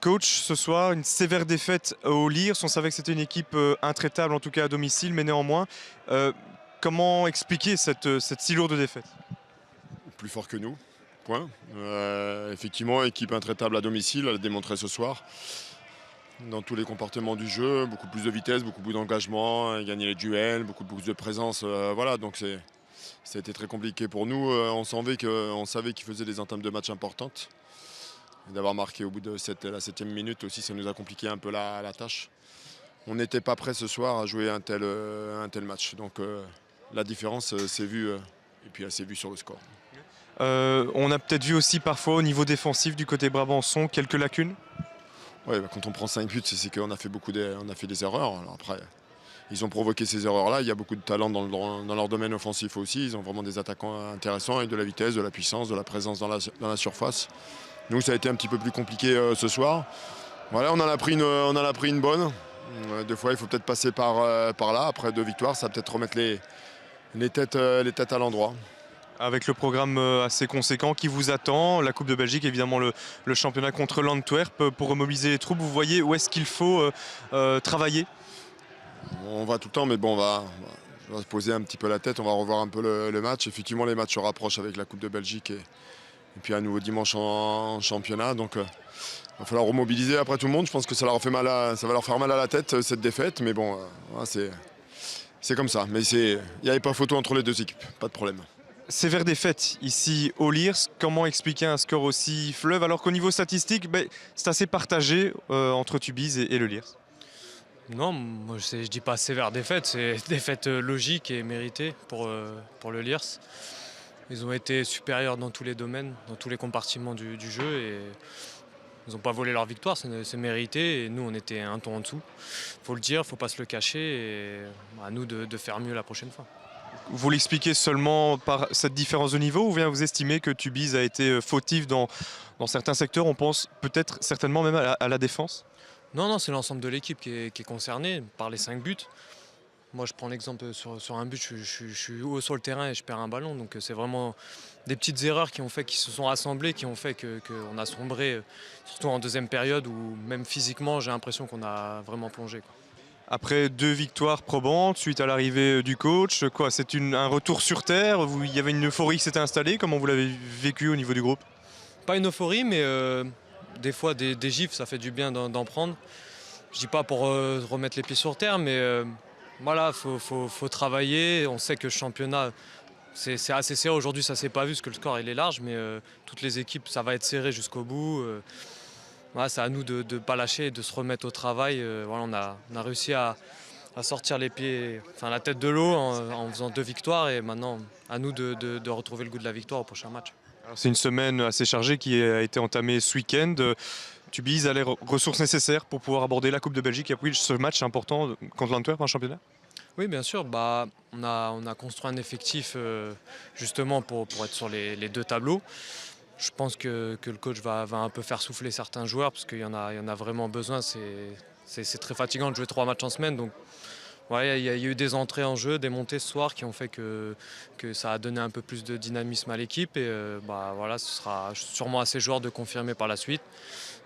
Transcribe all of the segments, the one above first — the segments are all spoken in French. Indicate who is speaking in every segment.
Speaker 1: Coach, ce soir, une sévère défaite au Liers. On savait que c'était une équipe intraitable, en tout cas à domicile, mais néanmoins, euh, comment expliquer cette si lourde défaite?
Speaker 2: Plus fort que nous, point. Effectivement, équipe intraitable à domicile, elle a démontré ce soir. Dans tous les comportements du jeu, beaucoup plus de vitesse, beaucoup plus d'engagement, gagner les duels, beaucoup plus de présence. Voilà, donc ça a été très compliqué pour nous. On savait qu'ils faisaient des entames de match importantes. Et d'avoir marqué au bout de la 7e minute aussi, ça nous a compliqué un peu la tâche. On n'était pas prêt ce soir à jouer un tel match. Donc la différence s'est vue, et puis elle s'est vue sur le score.
Speaker 1: On a peut-être vu aussi parfois au niveau défensif du côté Brabançon quelques lacunes.
Speaker 2: Ouais, quand on prend 5 buts, c'est qu'on a fait on a fait des erreurs. Alors après, ils ont provoqué ces erreurs-là. Il y a beaucoup de talent dans leur domaine offensif aussi. Ils ont vraiment des attaquants intéressants avec de la vitesse, de la puissance, de la présence dans la surface. Nous, ça a été un petit peu plus compliqué ce soir. Voilà, on en a pris une bonne. Deux fois, il faut peut-être passer par là. Après 2 victoires, ça va peut-être remettre les têtes à l'endroit.
Speaker 1: Avec le programme assez conséquent qui vous attend, la Coupe de Belgique, évidemment le championnat contre l'Antwerp. Pour remobiliser les troupes, vous voyez où est-ce qu'il faut travailler?
Speaker 2: On va tout le temps, mais bon, on va se poser un petit peu la tête. On va revoir un peu le match. Effectivement, les matchs se rapprochent avec la Coupe de Belgique et puis à nouveau dimanche en championnat. Donc, il va falloir remobiliser après tout le monde. Je pense que ça va leur faire mal à la tête, cette défaite. Mais bon, c'est comme ça. Mais il n'y avait pas photo entre les deux équipes. Pas de problème.
Speaker 1: Sévère défaite ici au Liers. Comment expliquer un score aussi fleuve alors qu'au niveau statistique, c'est assez partagé entre Tubize et le Liers?
Speaker 3: Non, moi je dis pas sévère défaite, c'est défaite logique et méritée pour le Liers. Ils ont été supérieurs dans tous les domaines, dans tous les compartiments du jeu et ils n'ont pas volé leur victoire, c'est mérité et nous on était un ton en dessous. Faut le dire, faut pas se le cacher et à nous de faire mieux la prochaine fois.
Speaker 1: Vous l'expliquez seulement par cette différence de niveau ou bien vous estimez que Tubize a été fautif dans certains secteurs? On pense peut-être certainement même à la défense.
Speaker 3: Non, c'est l'ensemble de l'équipe qui est concernée par les 5 buts. Moi, je prends l'exemple sur un but, je suis haut sur le terrain et je perds un ballon. Donc, c'est vraiment des petites erreurs qui se sont rassemblées, qui ont fait qu'on a sombré, surtout en deuxième période où même physiquement, j'ai l'impression qu'on a vraiment plongé, quoi.
Speaker 1: Après 2 victoires probantes, suite à l'arrivée du coach, c'est un retour sur terre? Il y avait une euphorie qui s'était installée. Comment vous l'avez vécu au niveau du groupe?
Speaker 3: Pas une euphorie, mais des fois, des gifles, ça fait du bien d'en prendre. Je dis pas pour remettre les pieds sur terre, mais voilà, faut travailler. On sait que le championnat, c'est assez serré. Aujourd'hui, ça s'est pas vu parce que le score il est large, mais toutes les équipes, ça va être serré jusqu'au bout. Voilà, c'est à nous de ne pas lâcher et de se remettre au travail. Voilà, on a réussi à sortir la tête de l'eau en faisant 2 victoires et maintenant, à nous de retrouver le goût de la victoire au prochain match.
Speaker 1: C'est une semaine assez chargée qui a été entamée ce week-end. Tubize a les ressources nécessaires pour pouvoir aborder la Coupe de Belgique et après ce match important contre l'Antwerp en championnat?
Speaker 3: Oui, bien sûr. On a construit un effectif justement pour être sur les 2 tableaux. Je pense que le coach va un peu faire souffler certains joueurs parce qu'il y en a vraiment besoin. C'est très fatigant de jouer 3 matchs en semaine. Donc, ouais, il y a eu des entrées en jeu, des montées ce soir qui ont fait que ça a donné un peu plus de dynamisme à l'équipe. Et voilà, ce sera sûrement à ces joueurs de confirmer par la suite.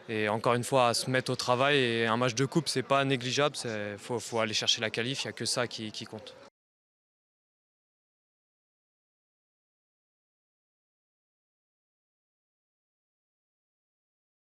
Speaker 3: Et encore une fois, à se mettre au travail. Et un match de coupe, c'est pas négligeable. Faut aller chercher la qualif. Il n'y a que ça qui compte.